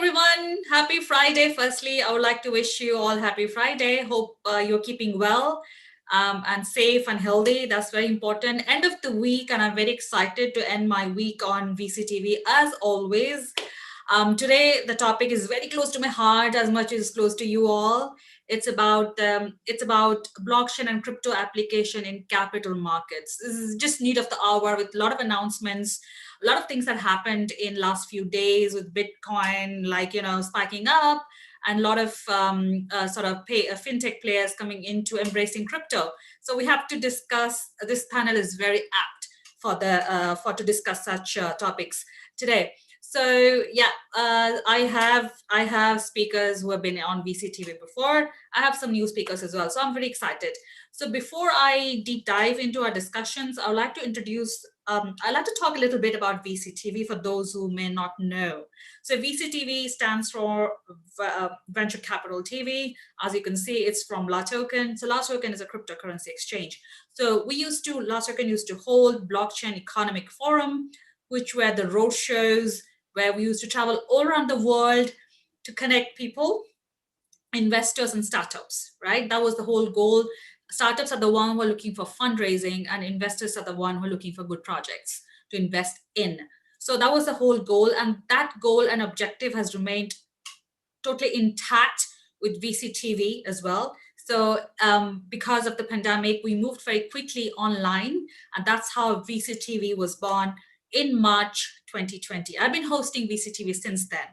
everyone. Happy Friday. Firstly, I would like to wish you all happy Friday. Hope you're keeping well and safe and healthy. That's very important. End of the week, and I'm very excited to end my week on VCTV as always. Today, the topic is very close to my heart, as much as close to you all. It's about blockchain and crypto application in capital markets. This is just need of the hour with a lot of announcements, a lot of things that happened in last few days with Bitcoin, spiking up, and a lot of fintech players coming into embracing crypto. So we have to discuss. This panel is very apt for to discuss such topics today. So yeah, I have speakers who have been on VCTV before. I have some new speakers as well, so I'm very excited. So before I deep dive into our discussions, I would like to introduce. I'd like to talk a little bit about VCTV for those who may not know. So VCTV stands for Venture Capital TV. As you can see, it's from La Token. So La Token is a cryptocurrency exchange. So La Token used to hold blockchain economic forum, which were the road shows where we used to travel all around the world to connect people, investors, and startups, right? That was the whole goal. Startups are the one who are looking for fundraising, and investors are the one who are looking for good projects to invest in. So that was the whole goal, and that goal and objective has remained totally intact with VCTV as well. So because of the pandemic, we moved very quickly online, and that's how VCTV was born in March 2020. I've been hosting VCTV since then.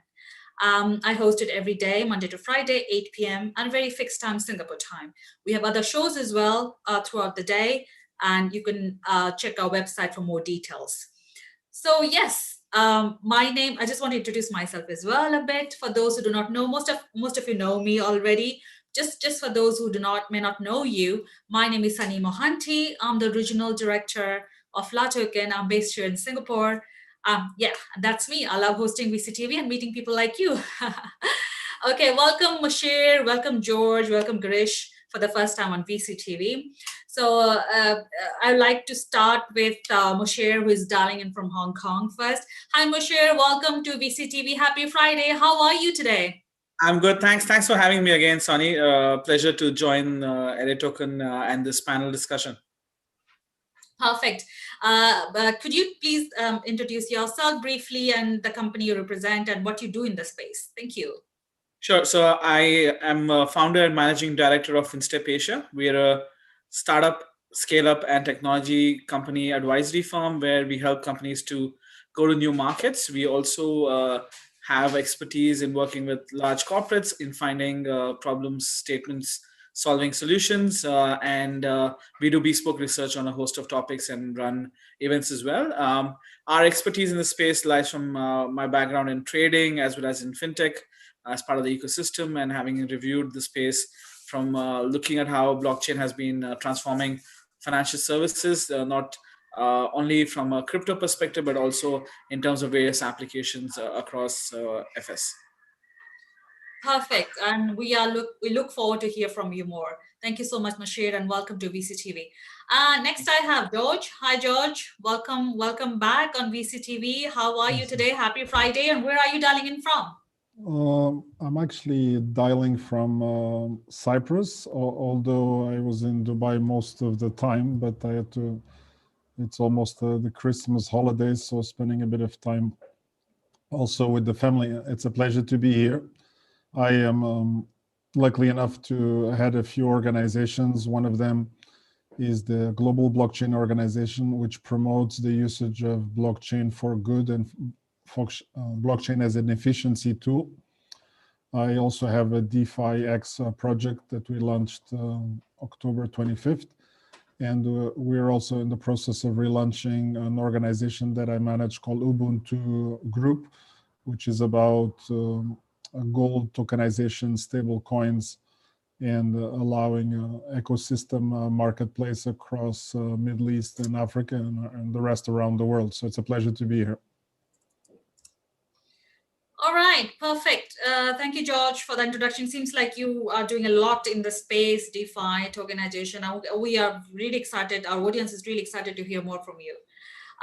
I host it every day, Monday to Friday, 8 p.m. and a very fixed time, Singapore time. We have other shows as well throughout the day, and you can check our website for more details. So yes, my name, I just want to introduce myself as well a bit. For those who do not know, most of you know me already. Just for those who may not know you, my name is Sonny Mohanty. I'm the regional director of La Token. I'm based here in Singapore. Yeah, that's me. I love hosting VCTV and meeting people like you. Okay, welcome Mushir, welcome George, welcome Girish for the first time on VCTV. So I'd like to start with Mushir, who is dialing in from Hong Kong first. Hi Mushir, welcome to VCTV. Happy Friday. How are you today? I'm good. Thanks for having me again, Sonny. Pleasure to join Token and this panel discussion. Perfect. Could you please introduce yourself briefly and the company you represent and what you do in the space? Thank you. Sure. So I am a founder and managing director of FinStep Asia. We are a startup, scale-up, and technology company advisory firm where we help companies to go to new markets. We also have expertise in working with large corporates in finding problems, statements, solving solutions, and we do bespoke research on a host of topics and run events as well. Our expertise in this space lies from my background in trading as well as in fintech as part of the ecosystem, and having reviewed the space from looking at how blockchain has been transforming financial services, not only from a crypto perspective, but also in terms of various applications across FS. Perfect, and we look forward to hear from you more. Thank you so much, Mushir, and welcome to VCTV. Next, I have George. Hi, George. Welcome back on VCTV. How are you today? Happy Friday, and where are you dialing in from? I'm actually dialing from Cyprus, although I was in Dubai most of the time, but I had to. It's almost the Christmas holidays, so spending a bit of time also with the family. It's a pleasure to be here. I am lucky enough to head a few organizations. One of them is the Global Blockchain Organization, which promotes the usage of blockchain for good and blockchain as an efficiency tool. I also have a DeFi X project that we launched October 25th. And we're also in the process of relaunching an organization that I manage called Ubuntu Group, which is about gold tokenization, stable coins, and allowing ecosystem marketplace across Middle East and Africa and the rest around the world. So it's a pleasure to be here. All right, perfect. Thank you, George, for the introduction. Seems like you are doing a lot in the space, DeFi, tokenization. We are really excited. Our audience is really excited to hear more from you.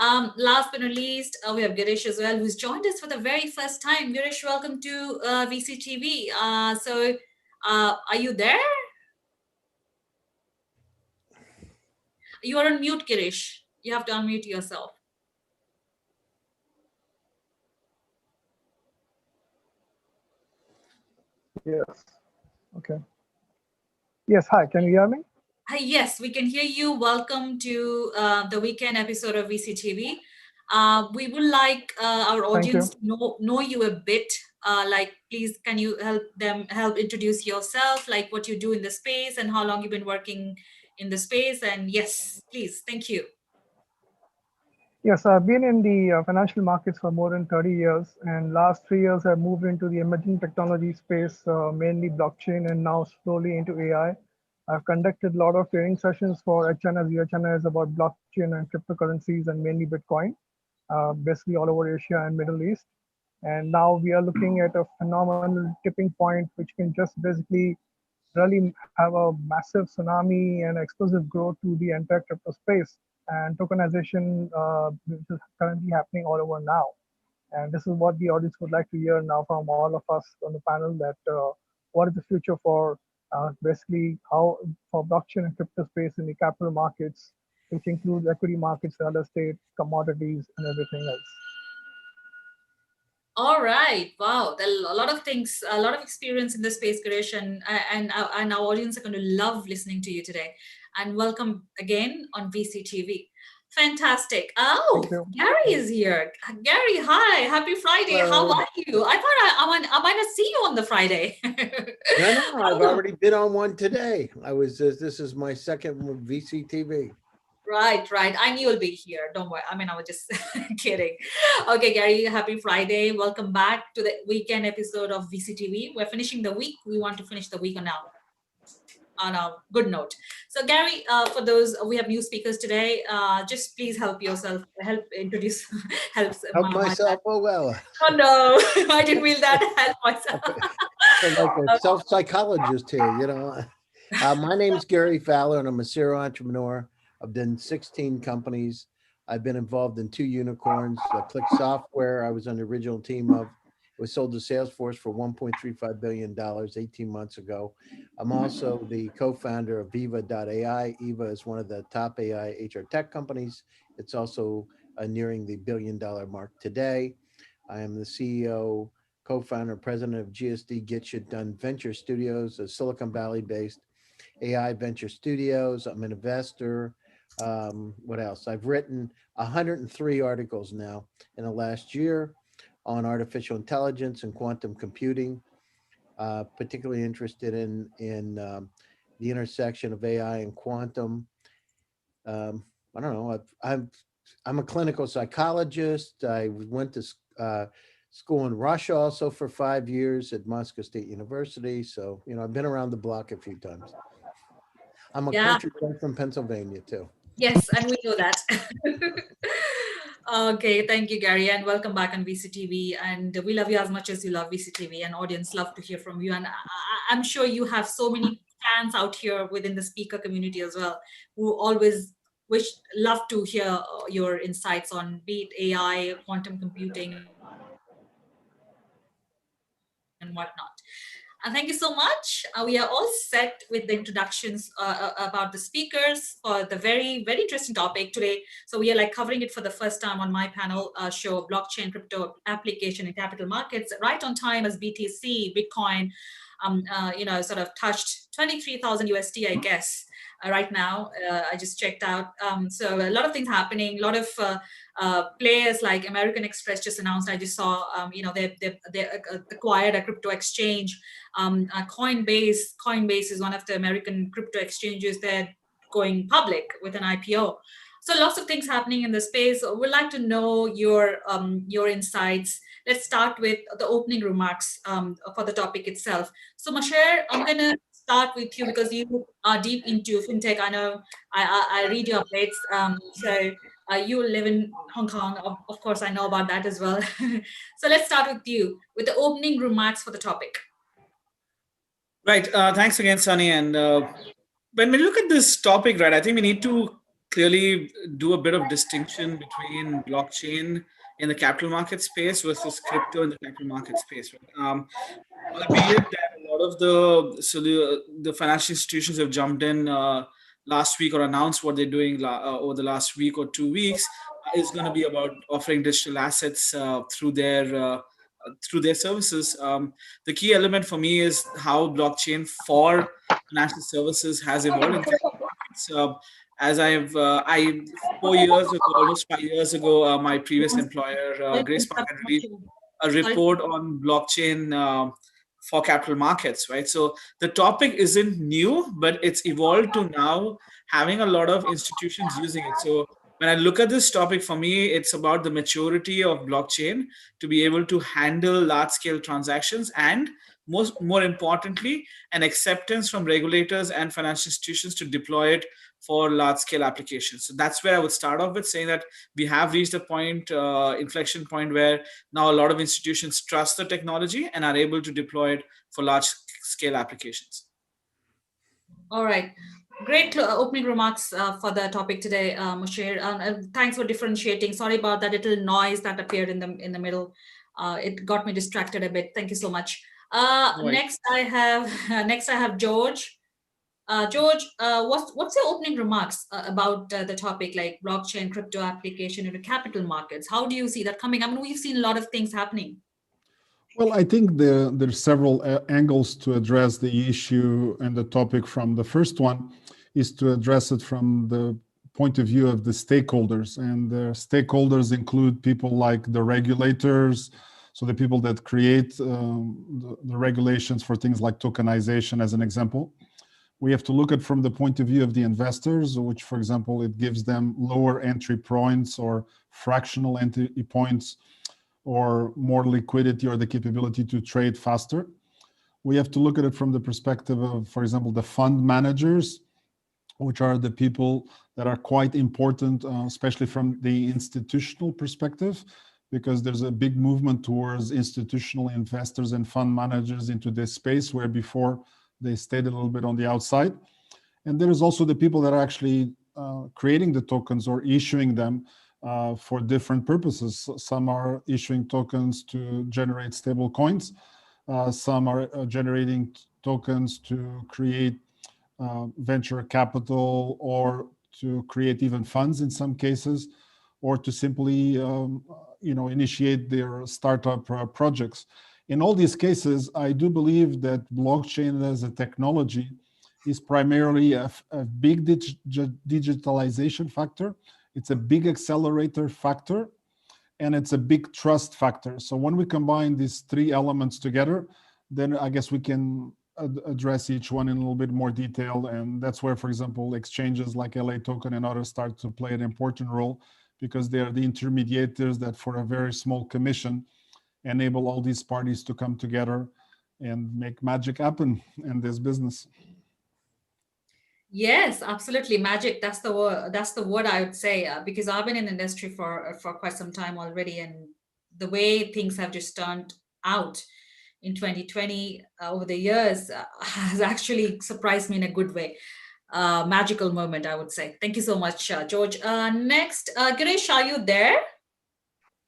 Last but not least, we have Girish as well, who's joined us for the very first time. Girish, welcome to VCTV. Are you there? You are on mute, Girish. You have to unmute yourself. Yes. Okay. Yes. Hi. Can you hear me? Yes, we can hear you. Welcome to the weekend episode of VCTV. We would like our audience to know you a bit. Please, can you help introduce yourself, like what you do in the space and how long you've been working in the space? And yes, please, thank you. Yes, I've been in the financial markets for more than 30 years, and last 3 years I've moved into the emerging technology space, mainly blockchain, and now slowly into AI. I've conducted a lot of training sessions for HNS, UHNS about blockchain and cryptocurrencies, and mainly Bitcoin, basically all over Asia and Middle East. And now we are looking at a phenomenal tipping point, which can just basically really have a massive tsunami and explosive growth to the entire crypto space and tokenization, which is currently happening all over now. And this is what the audience would like to hear now from all of us on the panel, that what is the future for basically how for blockchain and crypto space in the capital markets, which includes equity markets, real estate, commodities, and everything else. All right. Wow. There are a lot of things, a lot of experience in the space, Girish, and our audience are going to love listening to you today. And welcome again on VCTV. Fantastic. Oh, Gary is here. Gary, hi. Happy Friday. How are you? I thought I might not see you on the Friday. No, I've already been on one today. This is my second VCTV. Right. I knew you'll be here. Don't worry. I mean, I was just kidding. Okay, Gary, happy Friday. Welcome back to the weekend episode of VCTV. We're finishing the week. We want to finish the week on a good note. So, Gary, for those, we have new speakers today. Just please help yourself. Help introduce. Help myself. Oh, well. Oh, no. I didn't mean that. Help myself. Like a self-psychologist here, My name is Gary Fowler, and I'm a serial entrepreneur. I've done 16 companies. I've been involved in 2 unicorns. Click Software, I was on the original team of. It was sold to Salesforce for $1.35 billion 18 months ago. I'm also the co-founder of Viva.ai. Eva is one of the top AI HR tech companies. It's also nearing the $1 billion mark today. I am the CEO, co-founder, president of GSD Get Shit Done Venture Studios, a Silicon Valley-based AI venture studios. I'm an investor. What else? I've written 103 articles now in the last year on artificial intelligence and quantum computing, particularly interested in the intersection of AI and quantum. I don't know. I'm a clinical psychologist. I went to school in Russia also for 5 years at Moscow State University. So, I've been around the block a few times. I'm a country boy from Pennsylvania too. Yes, and we know that. Okay, thank you, Gary, and welcome back on VCTV. And we love you as much as you love VCTV, and audience love to hear from you. And I'm sure you have so many fans out here within the speaker community as well, who always love to hear your insights on be it AI, quantum computing, and whatnot. And thank you so much. We are all set with the introductions about the speakers for the very, very interesting topic today. So we are covering it for the first time on my panel show, blockchain, crypto application in capital markets, right on time as BTC, Bitcoin, sort of touched 23,000 USD, I guess. Right now, I just checked out. So a lot of things happening. A lot of players like American Express just announced. I just saw, they acquired a crypto exchange. Coinbase is one of the American crypto exchanges. They're going public with an IPO. So lots of things happening in the space. We'd like to know your insights. Let's start with the opening remarks for the topic itself. So Masher, I'm going to start with you because you are deep into fintech. I know I read your updates. So you live in Hong Kong. Of course, I know about that as well. So let's start with you with the opening remarks for the topic. Right. Thanks again, Sonny. And when we look at this topic, right, I think we need to clearly do a bit of distinction between blockchain in the capital market space versus crypto in the capital market space. Right? Albeit that a lot of the financial institutions have jumped in last week or announced what they're doing over the last week or 2 weeks is going to be about offering digital assets through their services. The key element for me is how blockchain for financial services has evolved in capital markets. As I 4 years ago, almost 5 years ago, my previous employer, Sorry to Grace Park, interrupt, had released Moshe. a Sorry. report on blockchain for capital markets, right? So the topic isn't new, but it's evolved to now having a lot of institutions using it. So when I look at this topic, for me, it's about the maturity of blockchain to be able to handle large scale transactions and more importantly, an acceptance from regulators and financial institutions to deploy it for large scale applications. So that's where I would start off with saying that we have reached a point, inflection point, where now a lot of institutions trust the technology and are able to deploy it for large scale applications. All right. Great opening remarks for the topic today, Moshe. Thanks for differentiating. Sorry about that little noise that appeared in the middle. It got me distracted a bit. Thank you so much. Right. Next I have George. George, what's your opening remarks about the topic like blockchain, crypto application into capital markets? How do you see that coming? I mean, we've seen a lot of things happening. Well, I think there's several angles to address the issue and the topic from. The first one is to address it from the point of view of the stakeholders. And the stakeholders include people like the regulators, so the people that create the regulations for things like tokenization, as an example. We have to look at from the point of view of the investors, which, for example, it gives them lower entry points or fractional entry points, or more liquidity or the capability to trade faster. We have to look at it from the perspective of, for example, the fund managers, which are the people that are quite important, especially from the institutional perspective, because there's a big movement towards institutional investors and fund managers into this space, where before they stayed a little bit on the outside. And there is also the people that are actually creating the tokens or issuing them for different purposes. Some are issuing tokens to generate stable coins. Some are generating tokens to create venture capital, or to create even funds in some cases, or to simply initiate their startup projects. In all these cases, I do believe that blockchain as a technology is primarily a big digitalization factor. It's a big accelerator factor, and it's a big trust factor. So when we combine these three elements together, then I guess we can address each one in a little bit more detail. And that's where, for example, exchanges like LA Token and others start to play an important role, because they are the intermediators that, for a very small commission, enable all these parties to come together and make magic happen in this business. Yes, absolutely. Magic. That's the word. That's the word I would say, because I've been in the industry for quite some time already, and the way things have just turned out in 2020 over the years has actually surprised me in a good way. Magical moment, I would say. Thank you so much, George. Next, Girish, are you there?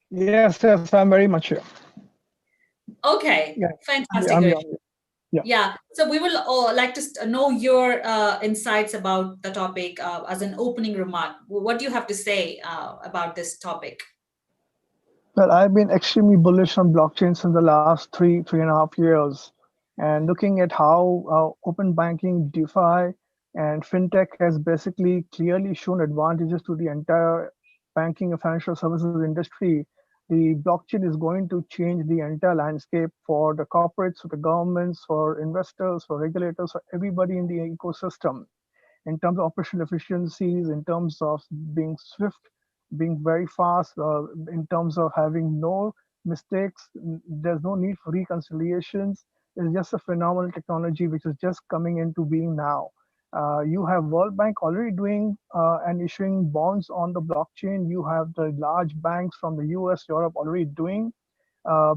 Yes, I'm very much here. Okay, Yeah, fantastic, I'm here. Girish. Yeah, so we will like to know your insights about the topic as an opening remark. What do you have to say about this topic? Well, I've been extremely bullish on blockchains in the last 3.5 years, and looking at how open banking, DeFi, and fintech has basically clearly shown advantages to the entire banking and financial services industry. The blockchain is going to change the entire landscape for the corporates, for the governments, for investors, for regulators, for everybody in the ecosystem, in terms of operational efficiencies, in terms of being swift, being very fast, in terms of having no mistakes. There's no need for reconciliations. It's just a phenomenal technology which is just coming into being now. You have World Bank already doing and issuing bonds on the blockchain. You have the large banks from the US, Europe already doing a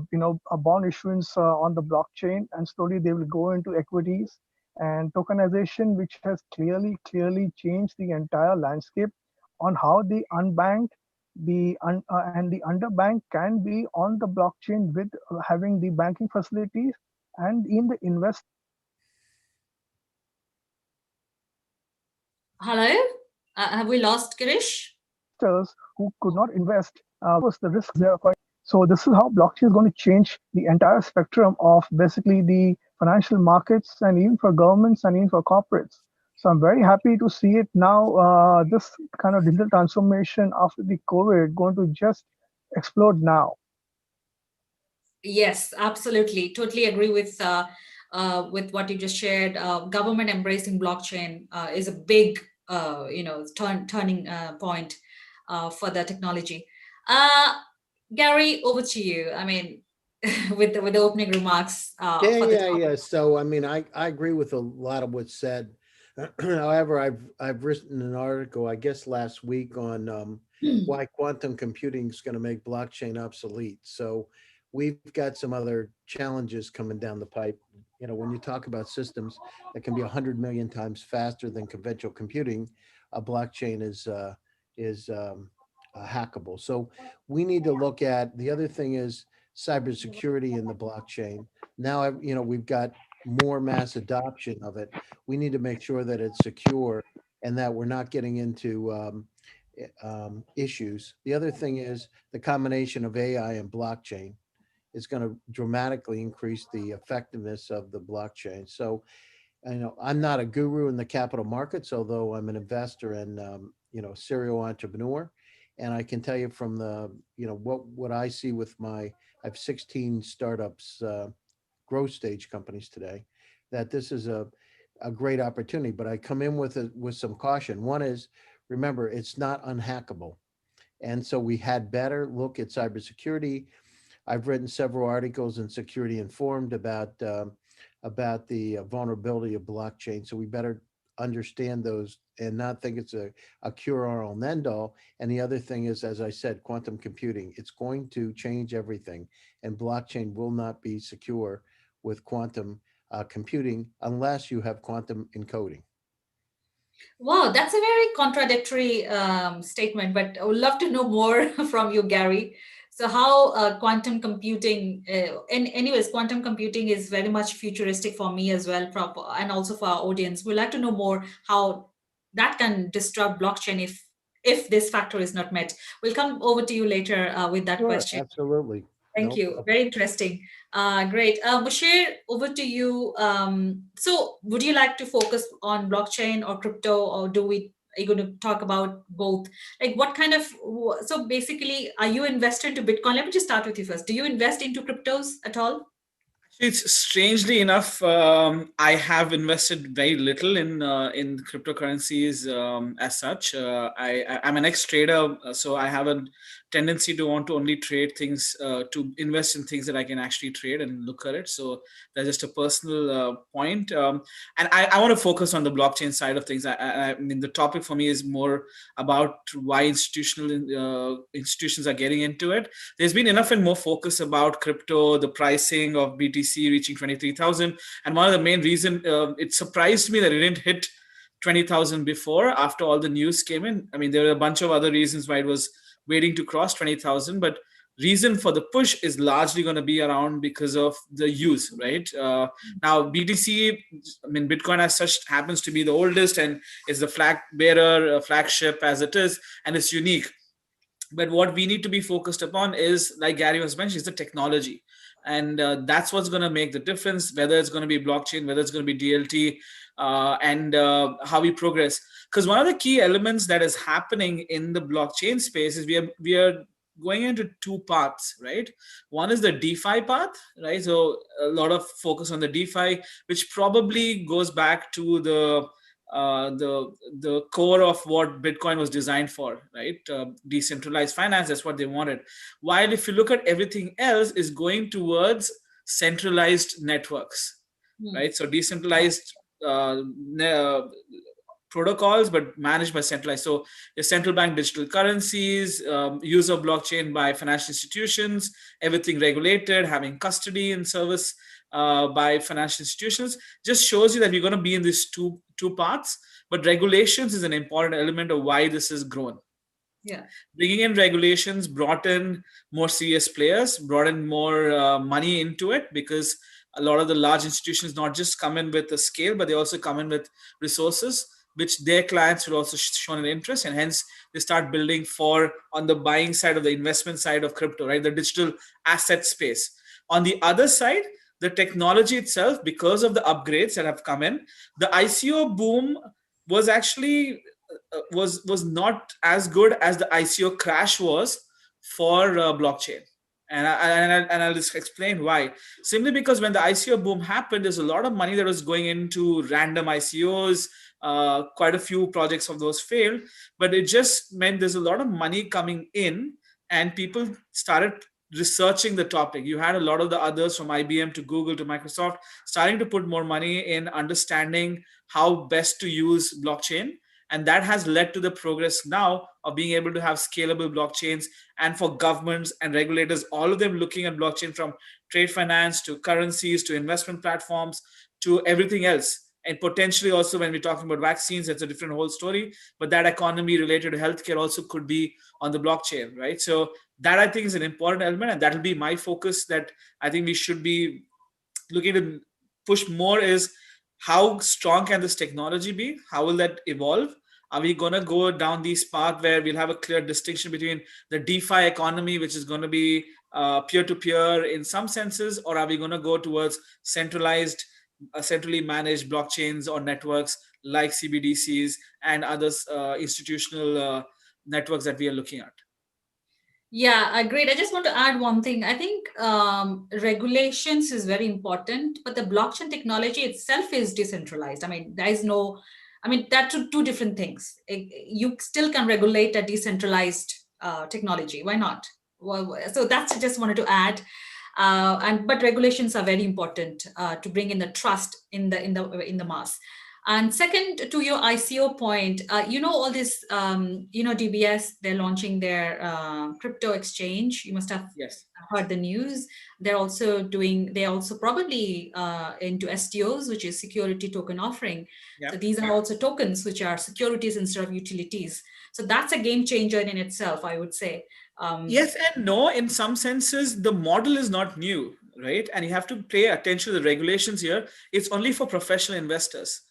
bond issuance on the blockchain, and slowly they will go into equities and tokenization, which has clearly changed the entire landscape on how the unbanked, and the underbanked can be on the blockchain with having the banking facilities, and in the Hello? Have we lost Girish? investors who could not invest was the risk there. So this is how blockchain is going to change the entire spectrum of basically the financial markets, and even for governments and even for corporates. So I'm very happy to see it now. This kind of digital transformation after the COVID going to just explode now. Yes, absolutely. Totally agree with what you just shared. Government embracing blockchain is a big, turning point for the technology. Gary, over to you. I mean, with the opening remarks for the topic. Yeah. So, I mean, I agree with a lot of what's said. However, I've written an article, I guess last week, on why quantum computing is going to make blockchain obsolete. So we've got some other challenges coming down the pipe. You know, when you talk about systems that can be 100 million times faster than conventional computing, a blockchain is hackable. So we need to look at, the other thing is cybersecurity in the blockchain. Now, you know, we've got more mass adoption of it. We need to make sure that it's secure and that we're not getting into issues. The other thing is the combination of AI and blockchain is going to dramatically increase the effectiveness of the blockchain. So, you know, I'm not a guru in the capital markets, although I'm an investor and, serial entrepreneur. And I can tell you from the, what I see with I have 16 startups, growth stage companies today, that this is a great opportunity. But I come in with some caution. One is, remember, it's not unhackable. And so we had better look at cybersecurity. I've written several articles in Security Informed about the vulnerability of blockchain. So we better understand those and not think it's a cure-all and end-all. And the other thing is, as I said, quantum computing. It's going to change everything, and blockchain will not be secure with quantum computing unless you have quantum encoding. Wow, that's a very contradictory statement, but I would love to know more from you, Gary. So how quantum computing, anyways, quantum computing is very much futuristic for me as well, and also for our audience. We'd like to know more how that can disrupt blockchain if this factor is not met. We'll come over to you later with that Sure, question. absolutely. Thank you. Very interesting. Great. Bashir, over to you. So would you like to focus on blockchain or crypto, or are you going to talk about both? Like what kind of, so basically, are you invested into Bitcoin? Let me just start with you first. Do you invest into cryptos at all? It's strangely enough, I have invested very little in cryptocurrencies as such. I'm an ex-trader, so I have a tendency to want to only trade things, to invest in things that I can actually trade and look at it. So that's just a personal point. And I want to focus on the blockchain side of things. I mean, the topic for me is more about why institutions are getting into it. There's been enough and more focus about crypto, the pricing of BTC reaching 23,000. And one of the main reason, it surprised me that it didn't hit 20,000 before, after all the news came in. I mean, there were a bunch of other reasons why it was waiting to cross 20,000, but reason for the push is largely going to be around because of the use, right? Now, BTC, I mean, Bitcoin as such happens to be the oldest and is the flag bearer, flagship as it is, and it's unique. But what we need to be focused upon is, like Gary was mentioning, is the technology. And that's what's going to make the difference, whether it's going to be blockchain, whether it's going to be DLT, and how we progress. Because one of the key elements that is happening in the blockchain space is we are going into two paths, right? One is the DeFi path, right? So a lot of focus on the DeFi, which probably goes back to the core of what Bitcoin was designed for, right? Decentralized finance, that's what they wanted. While if you look at everything else, is going towards centralized networks, right? So decentralized protocols, but managed by centralized. So your central bank digital currencies, use of blockchain by financial institutions, everything regulated, having custody and service by financial institutions, just shows you that we're going to be in these two two paths, but regulations is an important element of why this has grown. Yeah. Bringing in regulations brought in more serious players, brought in more money into it, because a lot of the large institutions not just come in with a scale, but they also come in with resources which their clients will also show an interest, and hence they start building for on the buying side of the investment side of crypto, right? The digital asset space. On the other side, the technology itself, because of the upgrades that have come in, the ICO boom was actually was not as good as the ICO crash was for blockchain. And I'll just explain why. Simply because when the ICO boom happened, there's a lot of money that was going into random ICOs. Quite a few projects of those failed, but it just meant there's a lot of money coming in, and people started researching the topic. You had a lot of the others from IBM to Google to Microsoft starting to put more money in understanding how best to use blockchain, and that has led to the progress now of being able to have scalable blockchains, and for governments and regulators, all of them looking at blockchain, from trade finance to currencies to investment platforms to everything else. And potentially also when we're talking about vaccines, that's a different whole story, but that economy related to healthcare also could be on the blockchain, right? So that I think is an important element, and that'll be my focus, that I think we should be looking to push more, is how strong can this technology be? How will that evolve? Are we going to go down this path where we'll have a clear distinction between the DeFi economy, which is going to be peer-to-peer in some senses, or are we going to go towards centralized, centrally managed blockchains or networks like CBDCs and others, institutional networks that we are looking at? Yeah, great. I just want to add one thing. I think regulations is very important, but the blockchain technology itself is decentralized. I mean, there is no, I mean, that's two different things. You still can regulate a decentralized technology. Why not? Well, so that's just wanted to add. But regulations are very important to bring in the trust in the mass. And second, to your ICO point, all this, DBS, they're launching their crypto exchange. You must have heard the news. They're also probably into STOs, which is security token offering. Yep. So these are also tokens, which are securities instead of utilities. So that's a game changer in itself, I would say. Yes and no. In some senses, the model is not new, right? And you have to pay attention to the regulations here. It's only for professional investors,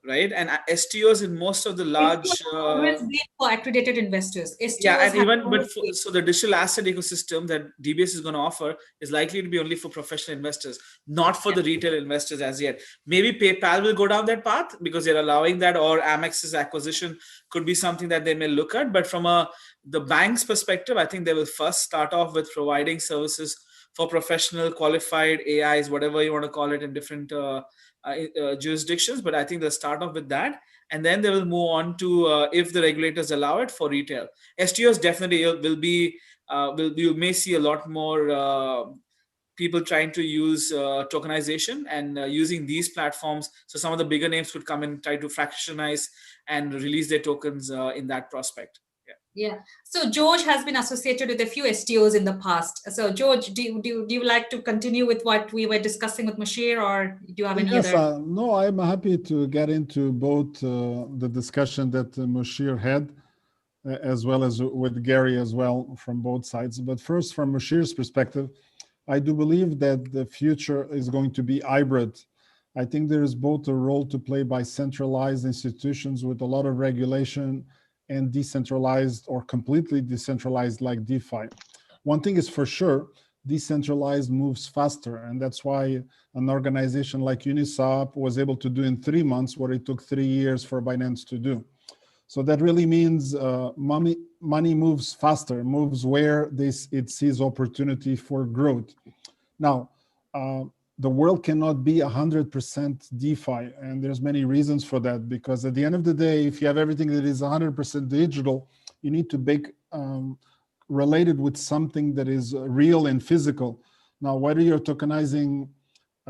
right? And STOs in most of the large always been for accredited investors. STOs and even so the digital asset ecosystem that DBS is going to offer is likely to be only for professional investors, not for the retail investors as yet. Maybe PayPal will go down that path because they're allowing that, or Amex's acquisition could be something that they may look at. But from the bank's perspective, I think they will first start off with providing services for professional qualified AIs, whatever you want to call it, in different jurisdictions. But I think they'll start off with that, and then they will move on to, if the regulators allow it, for retail. STOs definitely will be, you may see a lot more people trying to use tokenization and using these platforms. So some of the bigger names could come and try to fractionize and release their tokens in that prospect. Yeah. So George has been associated with a few STOs in the past. So George, do you like to continue with what we were discussing with Mashir, or do you have any other? No, I'm happy to get into both the discussion that Mashir had, as well as with Gary as well, from both sides. But first, from Mashir's perspective, I do believe that the future is going to be hybrid. I think there is both a role to play by centralized institutions with a lot of regulation, and decentralized or completely decentralized like DeFi. One thing is for sure, decentralized moves faster. And that's why an organization like Uniswap was able to do in 3 months what it took 3 years for Binance to do. So that really means money moves faster, moves where it sees opportunity for growth. Now, the world cannot be 100% DeFi, and there's many reasons for that, because at the end of the day, if you have everything that is 100% digital, you need to make related with something that is real and physical. Now, whether you're tokenizing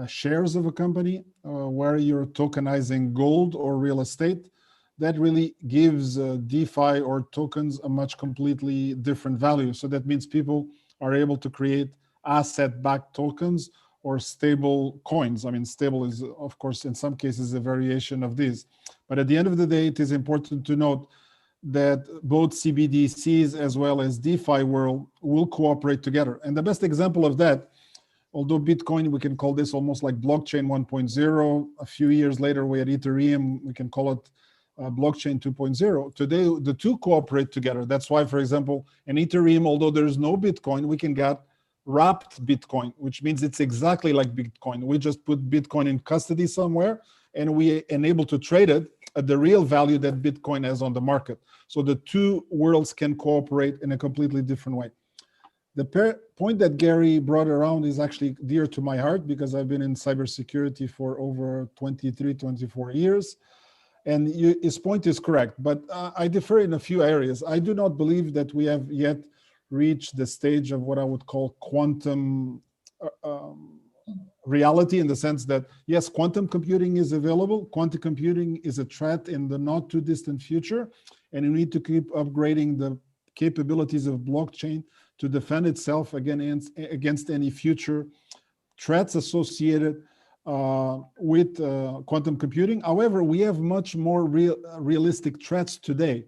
shares of a company, whether you're tokenizing gold or real estate, that really gives DeFi or tokens a much completely different value. So that means people are able to create asset-backed tokens, or stable coins. I mean, stable is, of course, in some cases, a variation of these. But at the end of the day, it is important to note that both CBDCs as well as DeFi world will cooperate together. And the best example of that, although Bitcoin, we can call this almost like blockchain 1.0. A few years later, we had Ethereum, we can call it blockchain 2.0. Today, the two cooperate together. That's why, for example, in Ethereum, although there's no Bitcoin, we can get wrapped Bitcoin, which means it's exactly like Bitcoin. We just put Bitcoin in custody somewhere, and we enable to trade it at the real value that Bitcoin has on the market. So the two worlds can cooperate in a completely different way. The point that Gary brought around is actually dear to my heart because I've been in cybersecurity for over 23, 24 years. And his point is correct, but I differ in a few areas. I do not believe that we have yet reached the stage of what I would call quantum reality, in the sense that, yes, quantum computing is available. Quantum computing is a threat in the not too distant future, and you need to keep upgrading the capabilities of blockchain to defend itself against any future threats associated with quantum computing. However, we have much more realistic threats today.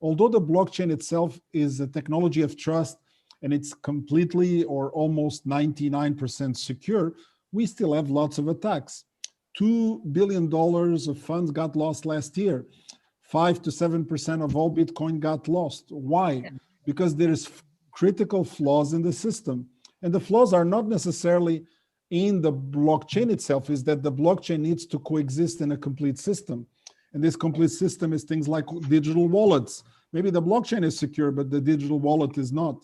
Although the blockchain itself is a technology of trust and it's completely or almost 99% secure, we still have lots of attacks. $2 billion of funds got lost last year. 5 to 7% of all Bitcoin got lost. Why? Because there is critical flaws in the system. And the flaws are not necessarily in the blockchain itself, is that the blockchain needs to coexist in a complete system. And this complete system is things like digital wallets. Maybe the blockchain is secure, but the digital wallet is not.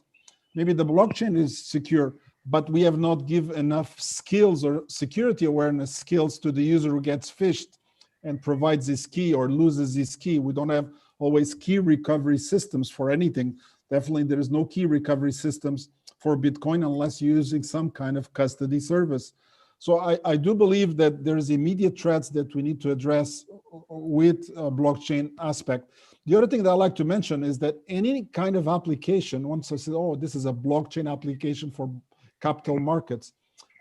Maybe the blockchain is secure, but we have not given enough skills or security awareness skills to the user who gets phished and provides his key or loses his key. We don't have always key recovery systems for anything. Definitely there is no key recovery systems for Bitcoin unless you're using some kind of custody service. So I do believe that there's immediate threats that we need to address with a blockchain aspect. The other thing that I like to mention is that any kind of application, once I say, oh, this is a blockchain application for capital markets,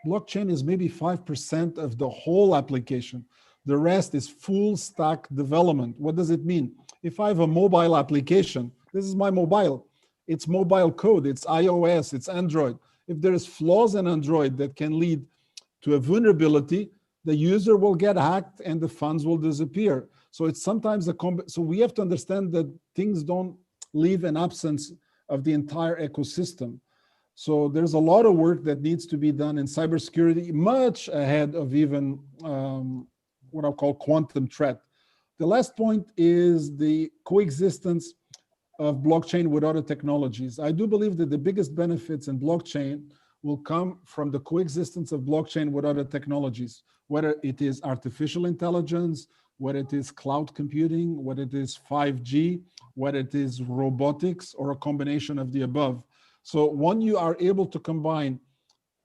blockchain is maybe 5% of the whole application. The rest is full stack development. What does it mean? If I have a mobile application, this is my mobile. It's mobile code, it's iOS, it's Android. If there is flaws in Android that can lead to a vulnerability, the user will get hacked and the funds will disappear. So it's sometimes so we have to understand that things don't leave an absence of the entire ecosystem. So there's a lot of work that needs to be done in cybersecurity, much ahead of even what I'll call quantum threat. The last point is the coexistence of blockchain with other technologies. I do believe that the biggest benefits in blockchain will come from the coexistence of blockchain with other technologies, whether it is artificial intelligence, whether it is cloud computing, whether it is 5G, whether it is robotics, or a combination of the above. So when you are able to combine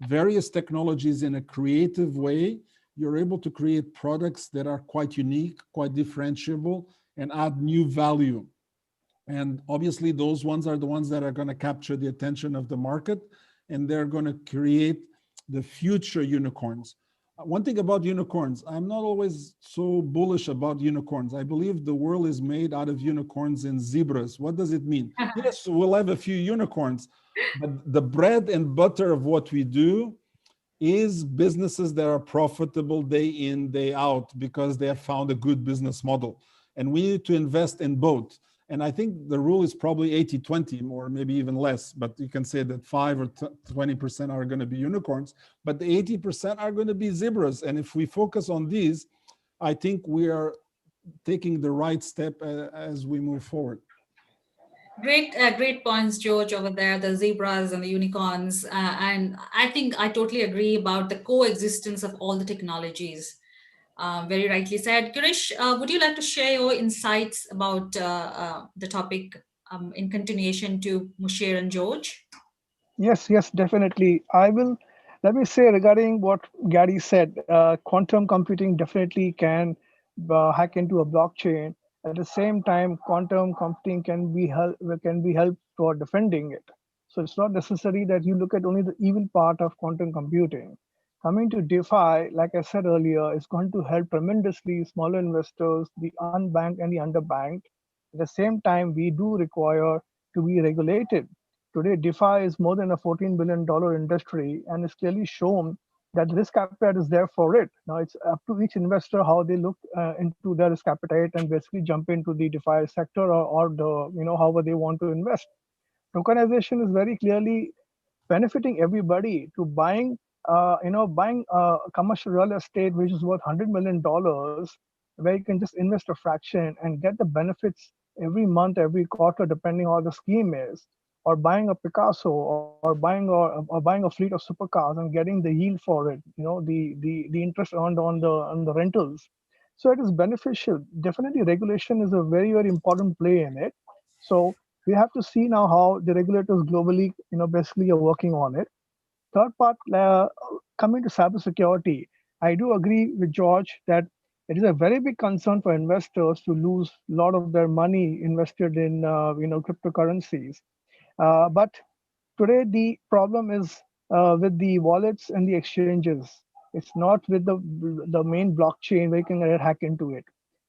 various technologies in a creative way, you're able to create products that are quite unique, quite differentiable, and add new value. And obviously those ones are the ones that are going to capture the attention of the market, and they're going to create the future unicorns. One thing about unicorns, I'm not always so bullish about unicorns. I believe the world is made out of unicorns and zebras. What does it mean? Yes, we'll have a few unicorns, but the bread and butter of what we do is businesses that are profitable day in, day out, because they have found a good business model. And we need to invest in both. And I think the rule is probably 80-20, or maybe even less, but you can say that 5 or 20% are going to be unicorns, but the 80% are going to be zebras. And if we focus on these, I think we are taking the right step as we move forward. Great points, George, over there, the zebras and the unicorns. And I think I totally agree about the coexistence of all the technologies. Very rightly said. Girish, would you like to share your insights about the topic in continuation to Mushir and George? Yes, definitely. Let me say regarding what Gary said, quantum computing definitely can hack into a blockchain. At the same time, quantum computing can be helped for defending it. So it's not necessary that you look at only the evil part of quantum computing. Coming to DeFi, like I said earlier, is going to help tremendously smaller investors, the unbanked and the underbanked. At the same time, we do require to be regulated. Today, DeFi is more than a $14 billion industry, and it's clearly shown that risk appetite is there for it. Now, it's up to each investor how they look into their risk appetite and basically jump into the DeFi sector, or the, however they want to invest. Tokenization is very clearly benefiting everybody to buying commercial real estate which is worth $100 million, where you can just invest a fraction and get the benefits every month, every quarter, depending on how the scheme is, or buying a Picasso, or buying a fleet of supercars and getting the yield for it, the interest earned on the rentals. So it is beneficial. Definitely regulation is a very, very important play in it. So we have to see now how the regulators globally, basically are working on it. Third part, coming to cybersecurity, I do agree with George that it is a very big concern for investors to lose a lot of their money invested in cryptocurrencies. But today the problem is with the wallets and the exchanges. It's not with the main blockchain where you can hack into it.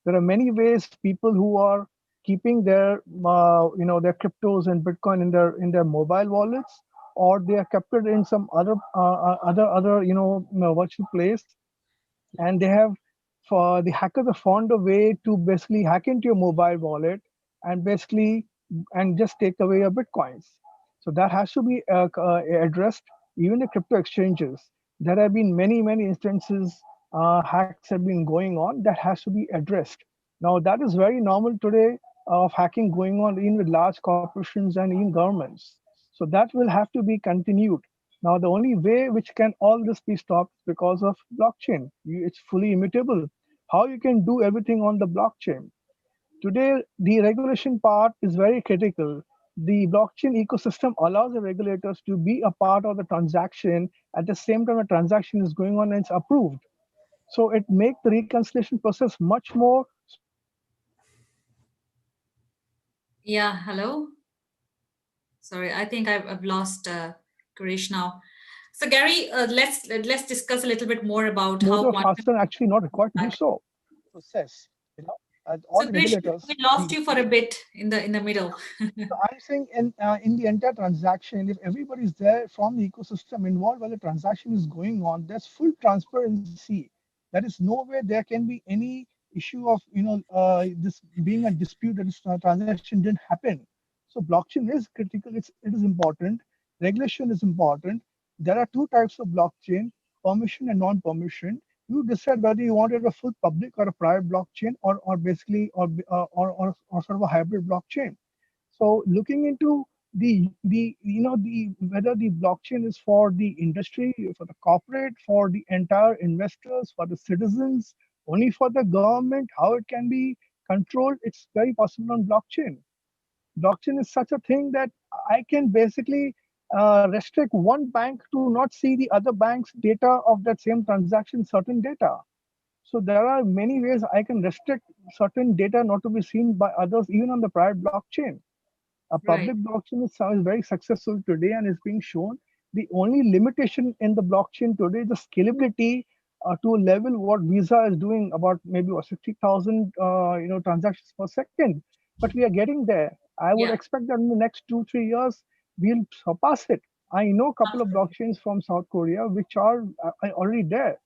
There are many ways people who are keeping their cryptos and Bitcoin in their mobile wallets, or they are kept it in some other virtual place, and they have, for the hackers have found a way to basically hack into your mobile wallet and basically and just take away your bitcoins. So that has to be addressed. Even the crypto exchanges, there have been many instances, hacks have been going on, that has to be addressed. Now that is very normal today, of hacking going on in with large corporations and in governments. So that will have to be continued. Now, the only way which can all this be stopped because of blockchain. It's fully immutable. How you can do everything on the blockchain? Today, the regulation part is very critical. The blockchain ecosystem allows the regulators to be a part of the transaction at the same time a transaction is going on and it's approved. So it makes the reconciliation process much more smoother Yeah, hello. Sorry, I think I've lost Girish now. So Gary, let's discuss a little bit more about how faster, quantum. and actually not required to do so. Process, and all So the Girish, regulators, we lost you for a bit in the middle. so I'm saying in the entire transaction, if everybody's there from the ecosystem involved while the transaction is going on, there's full transparency. There is nowhere there can be any issue of this being a dispute that this transaction didn't happen. So blockchain is critical. It is important. Regulation is important. There are two types of blockchain: permission and non-permission. You decide whether you want it a full public or a private blockchain, or basically or sort of a hybrid blockchain. So looking into the whether the blockchain is for the industry, for the corporate, for the entire investors, for the citizens, only for the government, how it can be controlled, it's very possible on blockchain. Blockchain is such a thing that I can basically restrict one bank to not see the other bank's data of that same transaction, certain data. So there are many ways I can restrict certain data not to be seen by others, even on the private blockchain. A Right. public blockchain is very successful today and is being shown. The only limitation in the blockchain today is the scalability to a level what Visa is doing, about maybe what 60,000 transactions per second. But we are getting there. I would Yeah. expect that in the next 2-3 years we'll surpass it. I know a couple of Absolutely. blockchains from South Korea which are already there.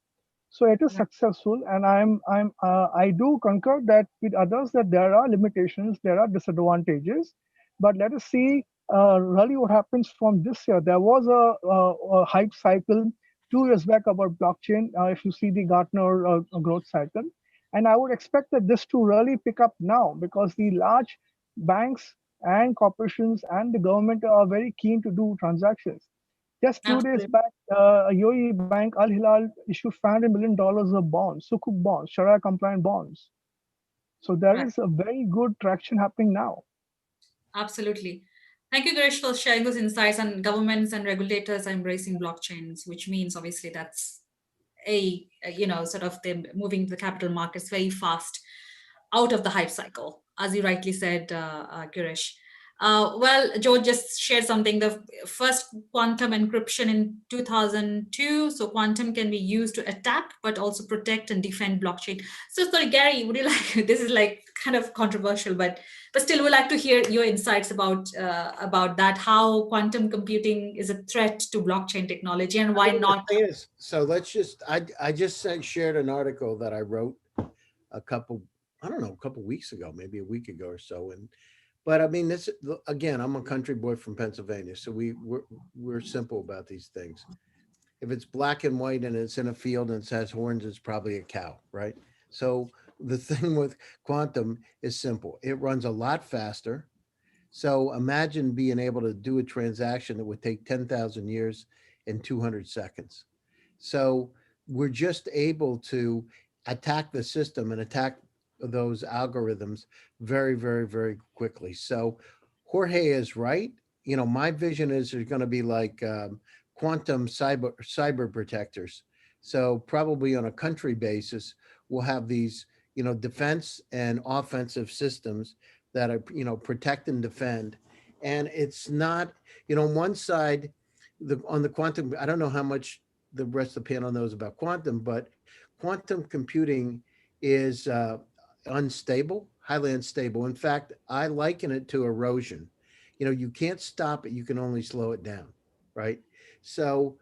So it is Right. successful, and I do concur that with others that there are limitations, there are disadvantages, but let us see really what happens from this year. There was a hype cycle 2 years back about blockchain. If you see the Gartner growth cycle, and I would expect that this to really pick up now because the large banks and corporations and the government are very keen to do transactions. Just 2 days Absolutely. back, a UAE bank, Al Hilal, issued $500 million of bonds, Sukuk bonds, Sharia compliant bonds. So there Right. is a very good traction happening now. Absolutely. Thank you, Girish, for sharing those insights. And governments and regulators are embracing blockchains, which means obviously that's sort of them moving the capital markets very fast out of the hype cycle, as you rightly said, Girish. Well, Joe just shared something. The first quantum encryption in 2002. So quantum can be used to attack, but also protect and defend blockchain. So sorry, Gary, would you like? This is like kind of controversial, but still, we'd like to hear your insights about that. How quantum computing is a threat to blockchain technology, and why not? So let's just, I just shared an article that I wrote a couple, I don't know, a couple weeks ago, maybe a week ago or so. But I mean, this again, I'm a country boy from Pennsylvania, so we're simple about these things. If it's black and white and it's in a field and it has horns, it's probably a cow, right? So the thing with quantum is simple. It runs a lot faster. So imagine being able to do a transaction that would take 10,000 years in 200 seconds. So we're just able to attack the system and attack those algorithms very, very, very quickly. So Jorge is right. You know, my vision is there's going to be like quantum cyber protectors. So probably on a country basis, we'll have these, you know, defense and offensive systems that are, you know, protect and defend. And it's not, you know, on one side, on the quantum, I don't know how much the rest of the panel knows about quantum, but quantum computing is unstable, highly unstable. In fact, I liken it to erosion. You know, you can't stop it, you can only slow it down, right? So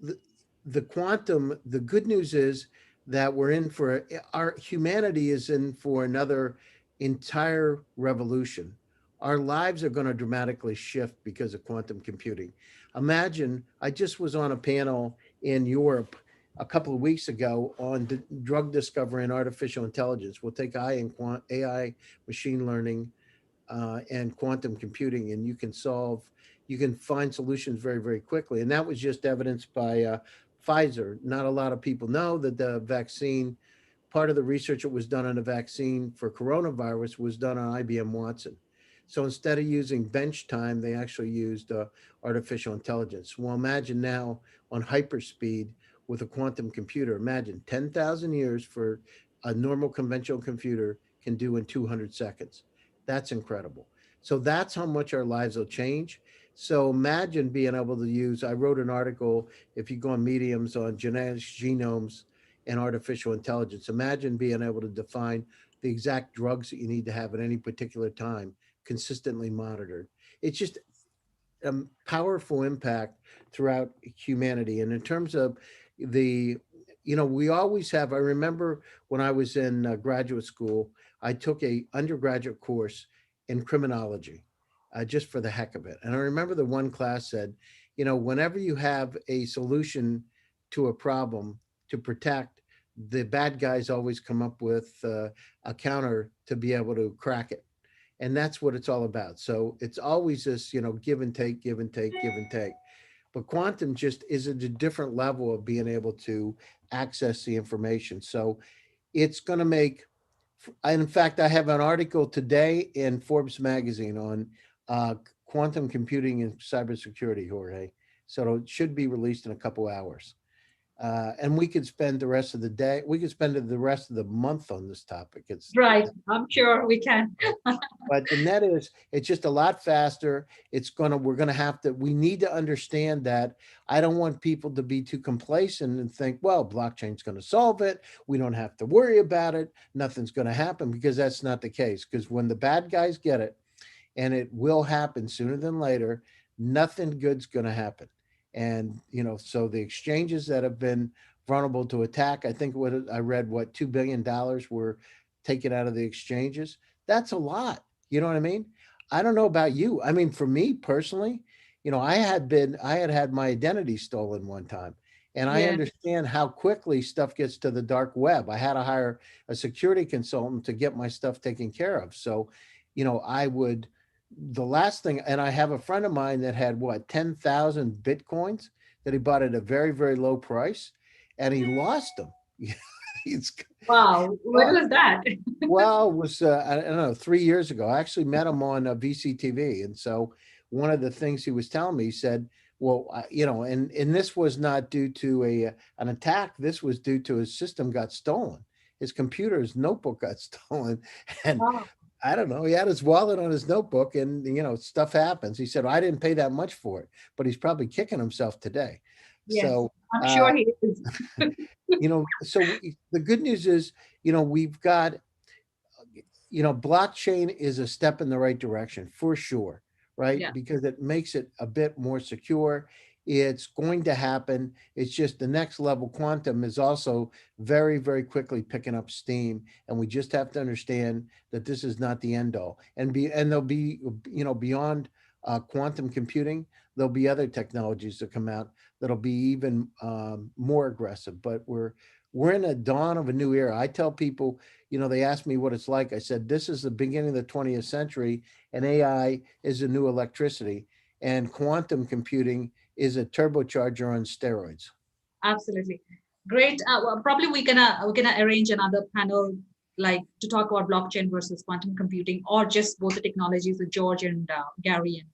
the, the quantum, the good news is that we're in for, our humanity is in for another entire revolution. Our lives are going to dramatically shift because of quantum computing. Imagine, I just was on a panel in Europe a couple of weeks ago on drug discovery and artificial intelligence. We'll take AI, machine learning, and quantum computing, and you can find solutions very, very quickly. And that was just evidenced by Pfizer. Not a lot of people know that the vaccine, part of the research that was done on a vaccine for coronavirus was done on IBM Watson. So instead of using bench time, they actually used artificial intelligence. Well, imagine now on hyperspeed with a quantum computer. Imagine 10,000 years for a normal conventional computer can do in 200 seconds. That's incredible. So that's how much our lives will change. So imagine being able to use, I wrote an article, if you go on Mediums, on genetics, genomes, and artificial intelligence. Imagine being able to define the exact drugs that you need to have at any particular time, consistently monitored. It's just a powerful impact throughout humanity. And in terms of the, you know, we always have, I remember when I was in graduate school, I took a undergraduate course in criminology, just for the heck of it. And I remember the one class said, you know, whenever you have a solution to a problem to protect, the bad guys always come up with a counter to be able to crack it. And that's what it's all about. So it's always this, you know, give and take, give and take, give and take. But quantum just is at a different level of being able to access the information. So it's going to make, in fact, I have an article today in Forbes magazine on quantum computing and cybersecurity, Jorge. So it should be released in a couple hours. And we could spend the rest of the day, we could spend the rest of the month on this topic. It's Right, I'm sure we can. but the net is, it's just a lot faster. We're gonna have to, we need to understand that. I don't want people to be too complacent and think, well, blockchain's gonna solve it. We don't have to worry about it. Nothing's gonna happen, because that's not the case. Because when the bad guys get it, and it will happen sooner than later, nothing good's gonna happen. And, you know, so the exchanges that have been vulnerable to attack, I think what I read, what, $2 billion were taken out of the exchanges. That's a lot. You know what I mean? I don't know about you. I mean, for me personally, you know, I had my identity stolen one time. And I Yeah. understand how quickly stuff gets to the dark web. I had to hire a security consultant to get my stuff taken care of. So, you know, the last thing, and I have a friend of mine that had what, 10,000 Bitcoins that he bought at a very, very low price, and he lost them. He's Wow, when was that? well, it was, I don't know, 3 years ago. I actually met him on VCTV. And so one of the things he was telling me, he said, well, you know, and this was not due to an attack. This was due to his system got stolen. His computer, his notebook got stolen. And Wow. I don't know. He had his wallet on his notebook and, stuff happens. He said, I didn't pay that much for it, but he's probably kicking himself today. Yes, So, I'm sure he is. the good news is, we've got, blockchain is a step in the right direction for sure, right? Yeah. Because it makes it a bit more secure. It's going to happen. It's just the next level. Quantum is also very, very quickly picking up steam. And we just have to understand that this is not the end all. And there'll be, beyond quantum computing, there'll be other technologies that come out that'll be even more aggressive. But we're in a dawn of a new era. I tell people, they ask me what it's like. I said, this is the beginning of the 20th century, and AI is a new electricity, and quantum computing is a turbocharger on steroids. Absolutely. Great. Well, probably we can arrange another panel like to talk about blockchain versus quantum computing, or just both the technologies with George and Gary and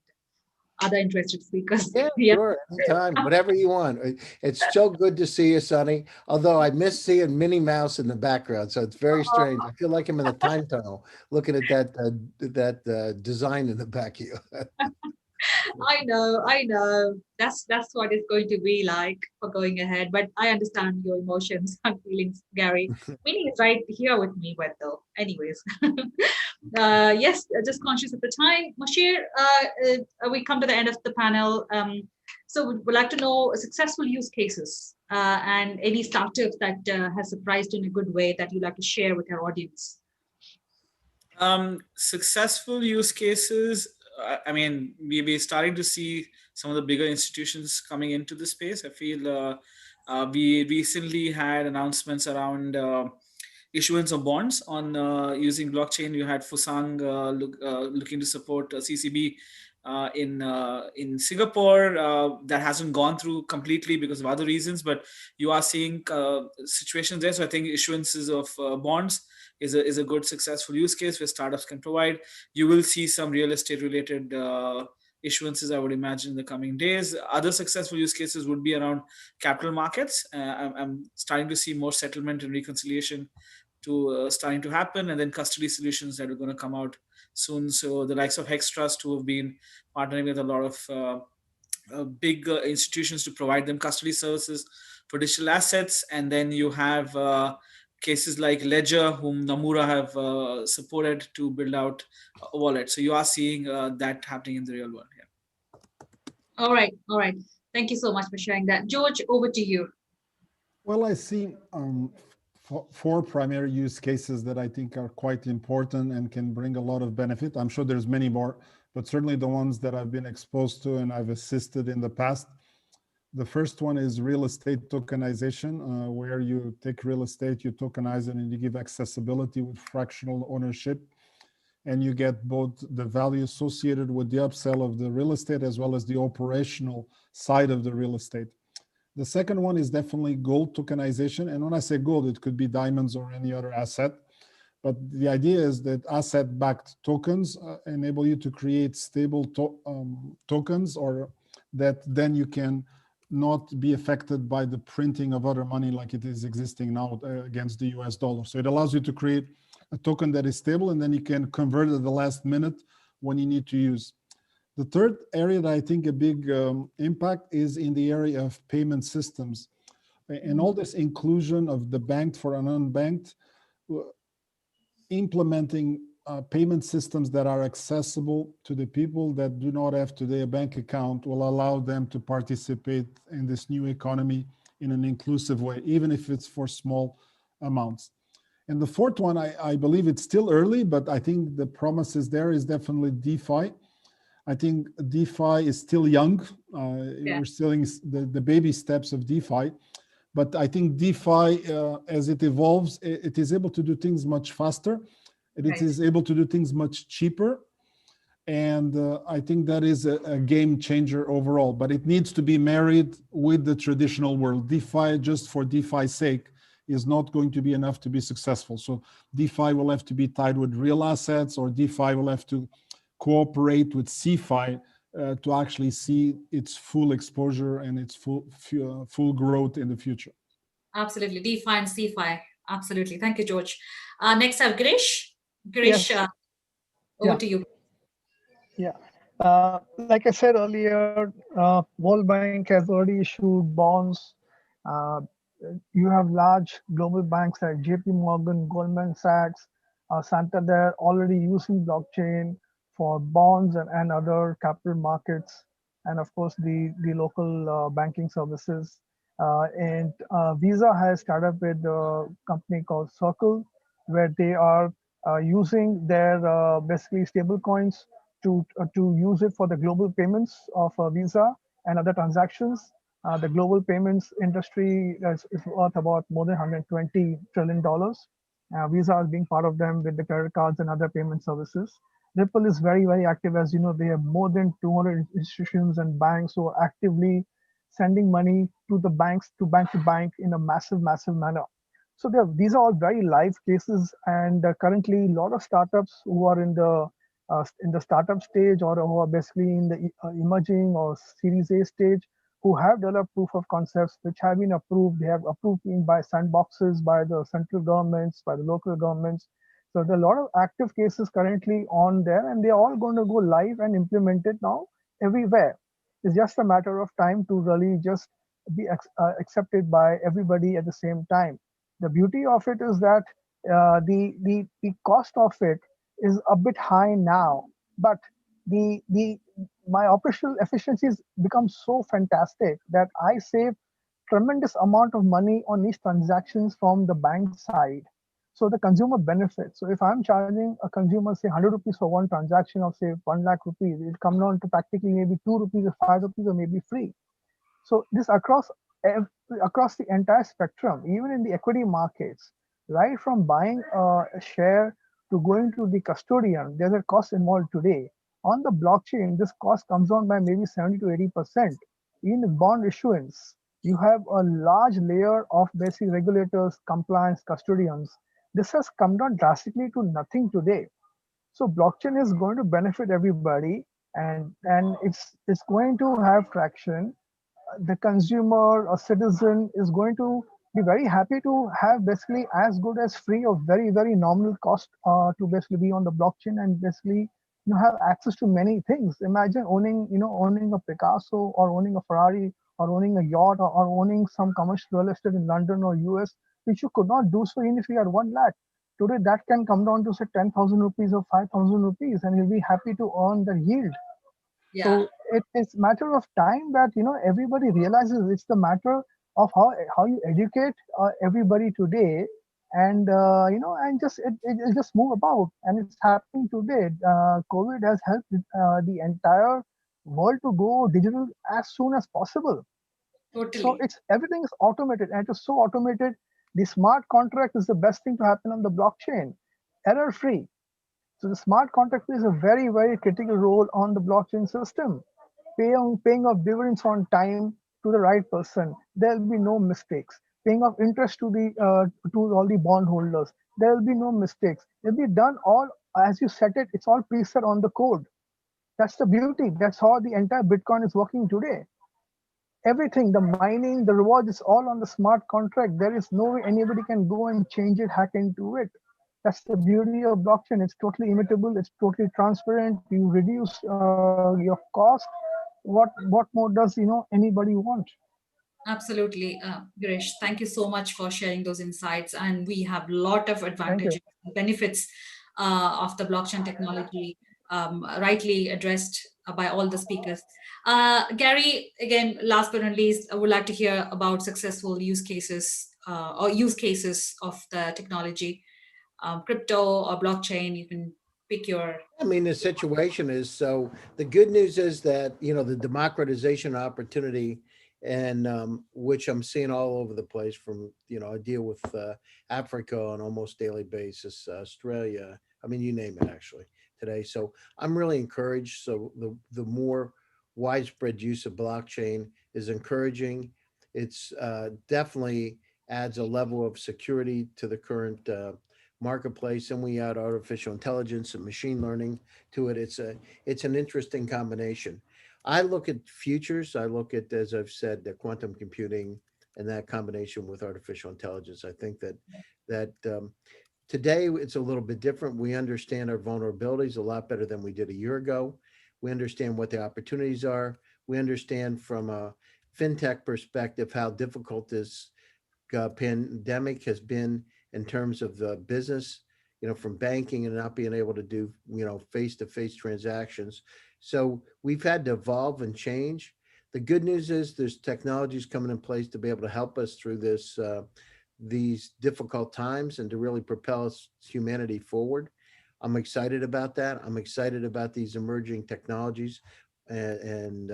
other interested speakers. Yeah, sure, anytime, whatever you want. It's so good to see you, Sonny. Although I miss seeing Minnie Mouse in the background, so it's very strange. I feel like I'm in a time tunnel looking at that design in the back of you. I know. That's what it's going to be like for going ahead. But I understand your emotions and feelings, Gary. Meaning is right here with me, but though. Anyways, yes, just conscious of the time. Mashir, we come to the end of the panel. So we'd like to know successful use cases and any startups that has surprised in a good way that you'd like to share with our audience. Successful use cases. I mean, we're starting to see some of the bigger institutions coming into the space. I feel we recently had announcements around issuance of bonds on using blockchain. You had Fusang looking to support CCB in Singapore. That hasn't gone through completely because of other reasons, but you are seeing situations there. So I think issuances of bonds is a good successful use case where startups can provide. You will see some real estate related issuances, I would imagine, in the coming days. Other successful use cases would be around capital markets. I'm starting to see more settlement and reconciliation starting to happen, and then custody solutions that are going to come out soon. So the likes of Hex Trust, who have been partnering with a lot of big institutions to provide them custody services for digital assets. And then you have cases like Ledger, whom Nomura have supported to build out a wallet. So you are seeing that happening in the real world. Yeah. All right. Thank you so much for sharing that. George, over to you. Well, I see four primary use cases that I think are quite important and can bring a lot of benefit. I'm sure there's many more, but certainly the ones that I've been exposed to and I've assisted in the past. The first one is real estate tokenization, where you take real estate, you tokenize it, and you give accessibility with fractional ownership. And you get both the value associated with the upsell of the real estate as well as the operational side of the real estate. The second one is definitely gold tokenization. And when I say gold, it could be diamonds or any other asset. But the idea is that asset-backed tokens enable you to create stable tokens, or that then you can not be affected by the printing of other money like it is existing now against the US dollar. So it allows you to create a token that is stable, and then you can convert it at the last minute when you need to use. The third area that I think a big impact is in the area of payment systems. And all this inclusion of the banked for an unbanked, implementing payment systems that are accessible to the people that do not have today a bank account will allow them to participate in this new economy in an inclusive way, even if it's for small amounts. And the fourth one, I believe it's still early, but I think the promise is there, is definitely DeFi. I think DeFi is still young. We're still in the baby steps of DeFi. But I think DeFi, as it evolves, it is able to do things much faster. It is able to do things much cheaper. And I think that is a game changer overall. But it needs to be married with the traditional world. DeFi, just for DeFi's sake, is not going to be enough to be successful. So DeFi will have to be tied with real assets, or DeFi will have to cooperate with CeFi to actually see its full exposure and its full growth in the future. Absolutely. DeFi and CeFi. Absolutely. Thank you, George. Next, I have Girish. Yes. Over Yeah, to you. yeah. Like I said earlier, World Bank has already issued bonds. Uh, you have large global banks like JP Morgan, Goldman Sachs, Santander already using blockchain for bonds and other capital markets, and of course the local banking services. And Visa has started up with a company called Circle, where they are using their basically stable coins to use it for the global payments of Visa and other transactions. The global payments industry is worth about more than $120 trillion. Visa is being part of them with the credit cards and other payment services. Ripple is very, very active. As you know, they have more than 200 institutions and banks who are actively sending money to the banks, to bank in a massive, massive manner. So these are all very live cases, and currently a lot of startups who are in the startup stage, or who are basically in the emerging or Series A stage, who have developed proof of concepts which have been approved. They have approved by sandboxes, by the central governments, by the local governments. So there are a lot of active cases currently on there, and they're all going to go live and implemented now everywhere. It's just a matter of time to really just be accepted by everybody at the same time. The beauty of it is that the cost of it is a bit high now, but the my operational efficiencies become so fantastic that I save tremendous amount of money on these transactions from the bank side. So the consumer benefits. So if I'm charging a consumer say 100 rupees for one transaction of say 1 lakh rupees, it comes down to practically maybe 2 rupees or 5 rupees or maybe free. So this across the entire spectrum, even in the equity markets, right from buying a share to going to the custodian, there's a cost involved today. On the blockchain, this cost comes down by maybe 70 to 80%. In the bond issuance, you have a large layer of basic regulators, compliance, custodians. This has come down drastically to nothing today. So blockchain is going to benefit everybody, and it's going to have traction. The consumer or citizen is going to be very happy to have basically as good as free or very, very nominal cost to basically be on the blockchain and basically have access to many things. Imagine owning a Picasso, or owning a Ferrari, or owning a yacht, or owning some commercial real estate in London or US, which you could not do so even if you had 1 lakh. Today that can come down to say 10,000 rupees or 5,000 rupees, and you'll be happy to earn the yield. Yeah. So it's matter of time that everybody realizes it's the matter of how you educate everybody today, and just it just move about, and it's happening today. COVID has helped the entire world to go digital as soon as possible. So Totally. it's everything is automated, and it is so automated. The smart contract is the best thing to happen on the blockchain, error free. So the smart contract plays a very, very critical role on the blockchain system. Paying of dividends on time to the right person. There'll be no mistakes. Paying of interest to all the bondholders. There'll be no mistakes. It'll be done all as you set it. It's all preset on the code. That's the beauty. That's how the entire Bitcoin is working today. Everything, the mining, the rewards, is all on the smart contract. There is no way anybody can go and change it, hack into it. That's the beauty of blockchain. It's totally immutable. It's totally transparent. You reduce your cost. What more does anybody want? Absolutely, Girish. Thank you so much for sharing those insights. And we have a lot of Thank you. advantages, benefits of the blockchain technology, rightly addressed by all the speakers. Gary, again, last but not least, I would like to hear about successful use cases or use cases of the technology, crypto or blockchain. You can pick your. I mean, the situation is, so the good news is that, the democratization opportunity, and which I'm seeing all over the place from, I deal with Africa on almost daily basis, Australia, I mean, you name it actually today. So I'm really encouraged. So the more widespread use of blockchain is encouraging. It's definitely adds a level of security to the current marketplace, and we add artificial intelligence and machine learning to it. It's an interesting combination. I look at futures. I look at, as I've said, the quantum computing and that combination with artificial intelligence. I think that Today, it's a little bit different. We understand our vulnerabilities a lot better than we did a year ago. We understand what the opportunities are. We understand from a fintech perspective how difficult this pandemic has been in terms of the business, from banking and not being able to do, face-to-face transactions. So we've had to evolve and change. The good news is there's technologies coming in place to be able to help us through these difficult times and to really propel us, humanity forward. I'm excited about that. I'm excited about these emerging technologies and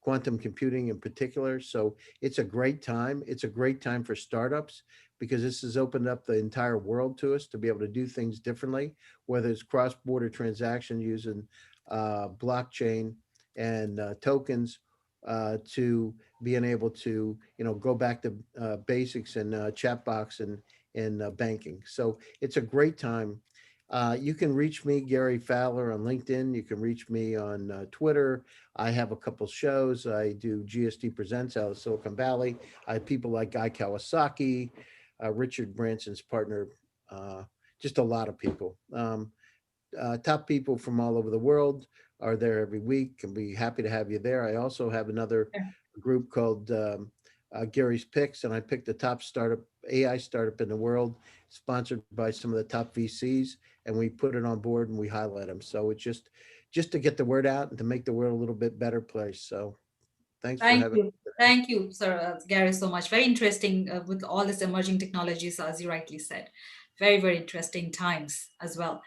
quantum computing in particular. So it's a great time. It's a great time for startups because this has opened up the entire world to us to be able to do things differently, whether it's cross-border transaction using blockchain and tokens to being able to, go back to basics and chat box and banking. So it's a great time. You can reach me, Gary Fowler, on LinkedIn. You can reach me on Twitter. I have a couple shows. I do GSD Presents out of Silicon Valley. I have people like Guy Kawasaki, Richard Branson's partner, just a lot of people. Top people from all over the world are there every week and be happy to have you there. I also have another group called Gary's Picks, and I picked the top AI startup in the world, sponsored by some of the top VCs, and we put it on board and we highlight them. So it's just to get the word out and to make the world a little bit better place. So thanks for having me. Thank you, sir, Gary, so much. Very interesting with all this emerging technologies, as you rightly said. Very, very interesting times as well.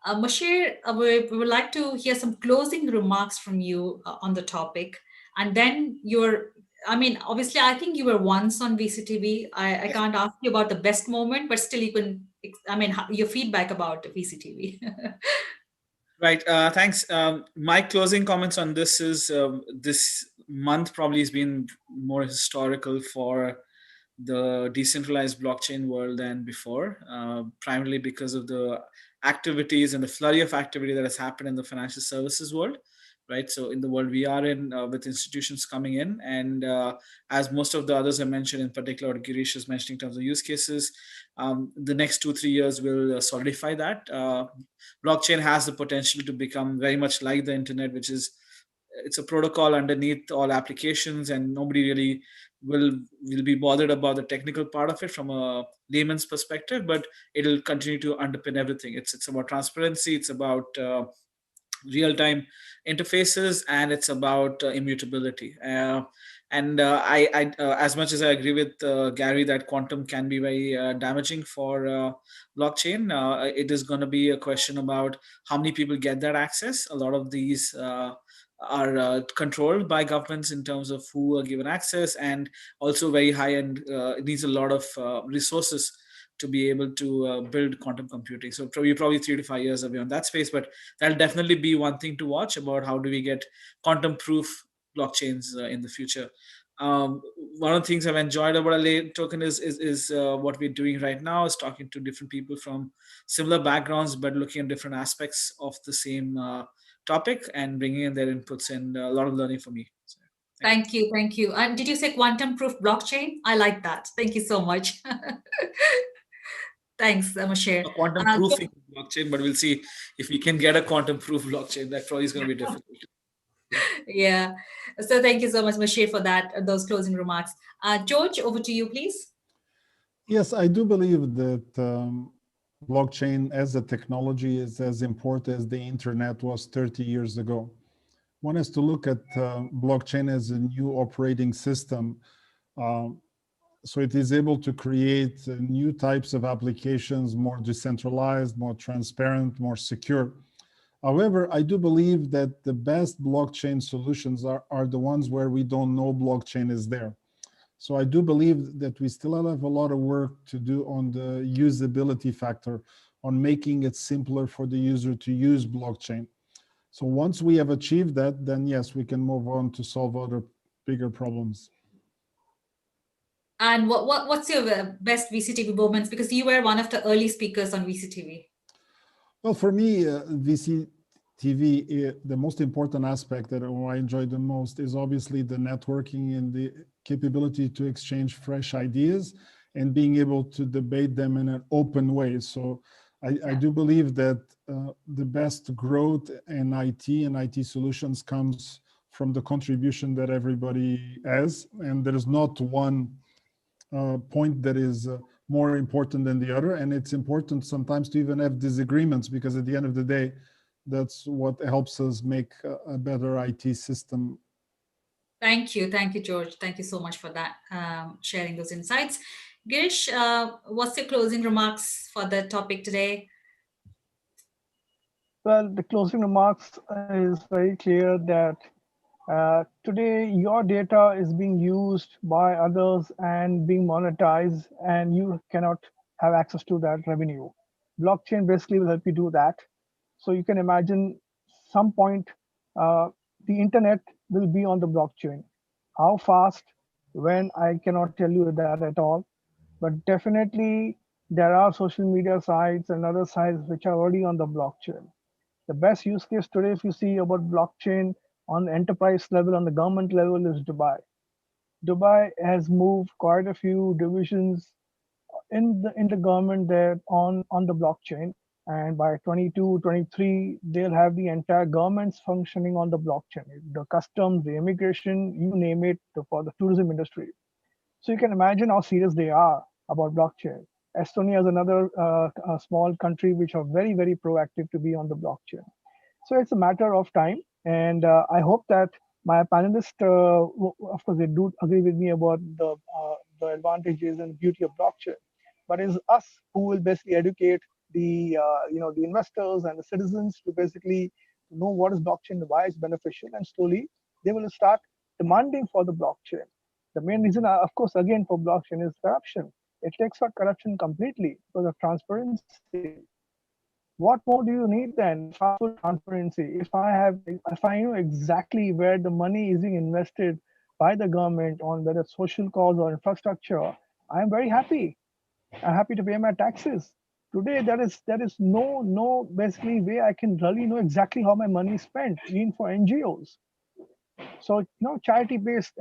Mashir, we would like to hear some closing remarks from you on the topic. And then obviously, I think you were once on VCTV. I can't ask you about the best moment, but still you can, your feedback about VCTV. Right. Thanks. My closing comments on this is this month probably has been more historical for the decentralized blockchain world than before, primarily because of the activities and the flurry of activity that has happened in the financial services world. Right. So in the world we are in, with institutions coming in, and as most of the others have mentioned, in particular, what Girish is mentioning in terms of use cases, the next 2-3 years will solidify that. Blockchain has the potential to become very much like the internet, which is it's a protocol underneath all applications, and nobody really will be bothered about the technical part of it from a layman's perspective, but it'll continue to underpin everything. It's about transparency, it's about real-time interfaces, and it's about immutability. As much as I agree with Gary that quantum can be very damaging for blockchain, it is going to be a question about how many people get that access. A lot of these are controlled by governments in terms of who are given access, and also very high end. It needs a lot of resources to be able to build quantum computing. So probably 3 to 5 years away on that space, but that'll definitely be one thing to watch about how do we get quantum proof blockchains in the future. One of the things I've enjoyed about a lay token is what we're doing right now is talking to different people from similar backgrounds, but looking at different aspects of the same topic and bringing in their inputs, and a lot of learning for me. So, thank you. And did you say quantum proof blockchain? I like that. Thank you so much. Thanks, Mashir. A quantum proofing blockchain, but we'll see if we can get a quantum proof blockchain. That probably is going to be difficult. Yeah. So thank you so much, Mashir, for those closing remarks. George, over to you, please. Yes, I do believe that blockchain as a technology is as important as the internet was 30 years ago. One has to look at blockchain as a new operating system. So it is able to create new types of applications, more decentralized, more transparent, more secure. However, I do believe that the best blockchain solutions are the ones where we don't know blockchain is there. So I do believe that we still have a lot of work to do on the usability factor, on making it simpler for the user to use blockchain. So once we have achieved that, then yes, we can move on to solve other bigger problems. And what's your best VCTV moments? Because you were one of the early speakers on VCTV. Well, for me, VCTV, the most important aspect that I enjoy the most is obviously the networking and the capability to exchange fresh ideas and being able to debate them in an open way. So I do believe that the best growth in IT and IT solutions comes from the contribution that everybody has, and there is not one point that is more important than the other. And it's important sometimes to even have disagreements, because at the end of the day, that's what helps us make a better IT system. Thank you, George. Thank you so much for that, sharing those insights. Girish, what's your closing remarks for the topic today? Well, the closing remarks is very clear that today your data is being used by others and being monetized, and you cannot have access to that revenue. Blockchain basically will help you do that. So you can imagine some point uh, the internet will be on the blockchain. How fast, when, I cannot tell you that at all. But definitely there are social media sites and other sites which are already on the blockchain. The best use case today, if you see about blockchain on the enterprise level, on the government level, is Dubai. Dubai has moved quite a few divisions in the government there on the blockchain. And by 22, 23, they'll have the entire governments functioning on the blockchain. The customs, the immigration, you name it, for the tourism industry. So you can imagine how serious they are about blockchain. Estonia is another a small country which are very, very proactive to be on the blockchain. So it's a matter of time. And I hope that my panelists, of course, they do agree with me about the advantages and beauty of blockchain. But it's us who will basically educate the investors and the citizens to basically know what is blockchain, why it's beneficial, and slowly they will start demanding for the blockchain. The main reason, of course, again for blockchain is corruption. It takes out corruption completely because of transparency. What more do you need then? If I have full transparency, if I know exactly where the money is being invested by the government on whether social cause or infrastructure, I am very happy. I'm happy to pay my taxes. Today, there is no basically way I can really know exactly how my money is spent, even for NGOs. So, charity based,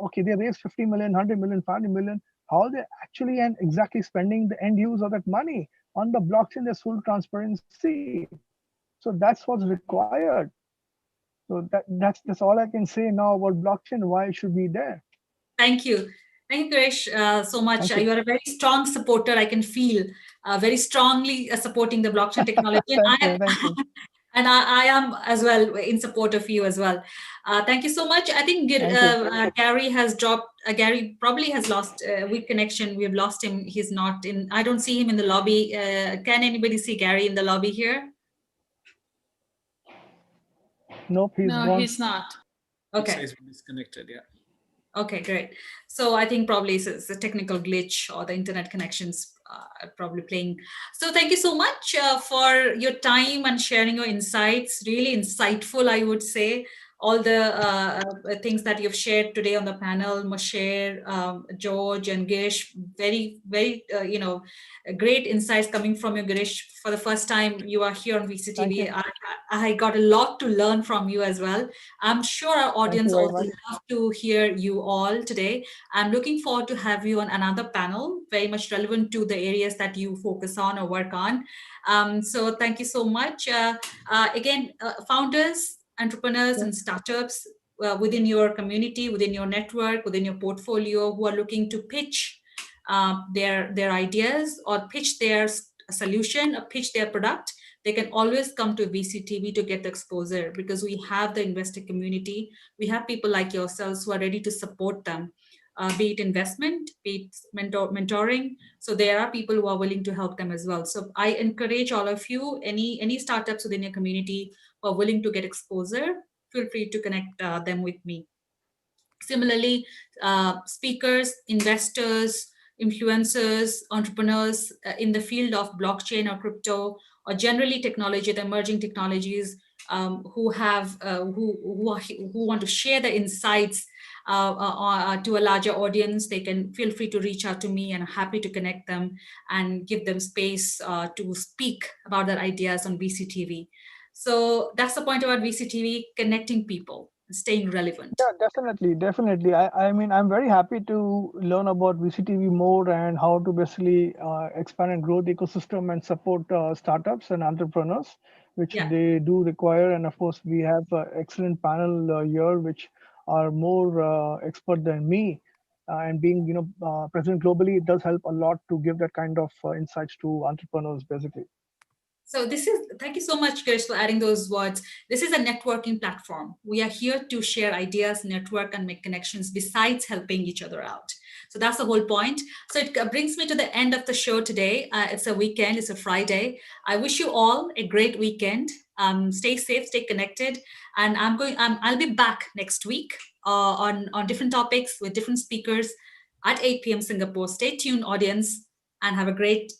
okay, they raise 50 million, 100 million, 500 million. How they actually and exactly spending the end use of that money on the blockchain, there's full transparency. So that's what's required. So that's all I can say now about blockchain, why it should be there. Thank you. Thank you, Girish, so much. You are a very strong supporter. I can feel very strongly supporting the blockchain technology. Thank you. And I am as well in support of you as well. Thank you so much. I think Gary has dropped. Gary probably has lost weak connection. We've lost him. He's not in. I don't see him in the lobby. Can anybody see Gary in the lobby here? Nope, he's not. Okay. It says disconnected, yeah. Okay, great. So I think probably it's a technical glitch or the internet connections probably playing. So thank you so much for your time and sharing your insights. Really insightful, I would say. All the things that you've shared today on the panel, Moshe, George, and Girish, very, very, great insights coming from you, Girish. For the first time you are here on VCTV. I got a lot to learn from you as well. I'm sure our audience also love to hear you all today. I'm looking forward to have you on another panel, very much relevant to the areas that you focus on or work on. So thank you so much. Again, founders, entrepreneurs and startups within your community, within your network, within your portfolio, who are looking to pitch their ideas or pitch their solution or pitch their product, they can always come to VCTV to get the exposure, because we have the investor community. We have people like yourselves who are ready to support them, be it investment, be it mentoring. So there are people who are willing to help them as well. So I encourage all of you, any startups within your community who are willing to get exposure, feel free to connect them with me. Similarly, speakers, investors, influencers, entrepreneurs in the field of blockchain or crypto, or generally technology, the emerging technologies, who want to share the insights to a larger audience, they can feel free to reach out to me, and I'm happy to connect them and give them space to speak about their ideas on VCTV. So that's the point about VCTV, connecting people. staying relevant. Yeah, definitely. I mean, I'm very happy to learn about VCTV more and how to basically expand and grow the ecosystem and support startups and entrepreneurs, which Yeah. they do require. And of course, we have an excellent panel here, which are more expert than me. And being, present globally, it does help a lot to give that kind of insights to entrepreneurs, basically. So thank you so much, Krish, for adding those words. This is a networking platform. We are here to share ideas, network, and make connections besides helping each other out. So that's the whole point. So it brings me to the end of the show today. It's a weekend, it's a Friday. I wish you all a great weekend. Stay safe, stay connected. And I'll be back next week on different topics with different speakers at 8 p.m. Singapore. Stay tuned, audience, and have a great